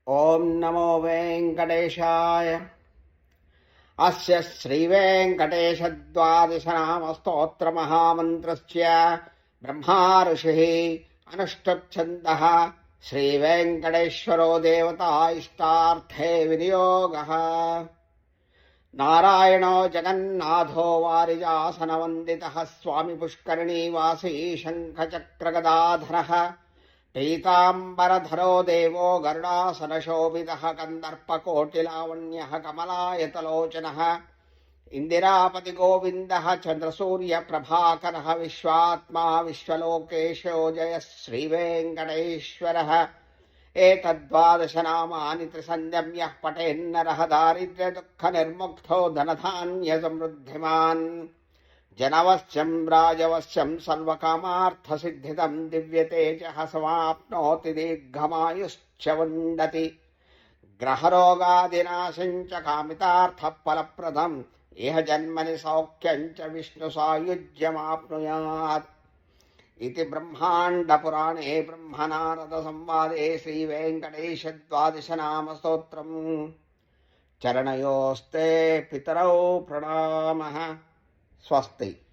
ओम नमो वेंकटेशाय। अस्य श्रीवेङ्कटेशद्वादशनामस्तोत्रमहामन्त्रस्य ब्रह्मा ऋषिः अनुष्टुप्छन्दः श्रीवेङ्कटेश्वरो देवता इष्टार्थे विनियोगः। नारायणो जगन्नाथो वारिजासनवन्दितः स्वामी पुष्करिणीवासी शङ्खचक्रगदाधरः पीताम्बरधरो देवो गरुडासनशोभितः कन्दर्पकोटिलावण्यः कमलायतलोचनः इन्दिरापतिगोविन्दः चन्द्रसूर्यप्रभाकरः विश्वात्मा विश्वलोकेशो जयः श्रीवेङ्कटेश्वरः। एतद्वादशनामानि त्रिसन्ध्यम्यः पठेन्नरः दारिद्र्यदुःखनिर्मुक्तो धनधान्यसमृद्धिमान्। जनवश्यं राजवश्यं सर्वकामार्थसिद्धिदं दिव्यतेजः समाप्नोति दीर्घमायुश्च वुण्डति। ग्रहरोगादिनाशं च कामितार्थफलप्रदम् इह जन्मनि सौख्यं च विष्णुसायुज्यमाप्नुयात् इति ब्रह्माण्डपुराणे ब्रह्मनारदसंवादे श्रीवेङ्कटेशद्वादशनामस्तोत्रम्। चरणयोस्ते पितरौ प्रणामः। स्वस्ति।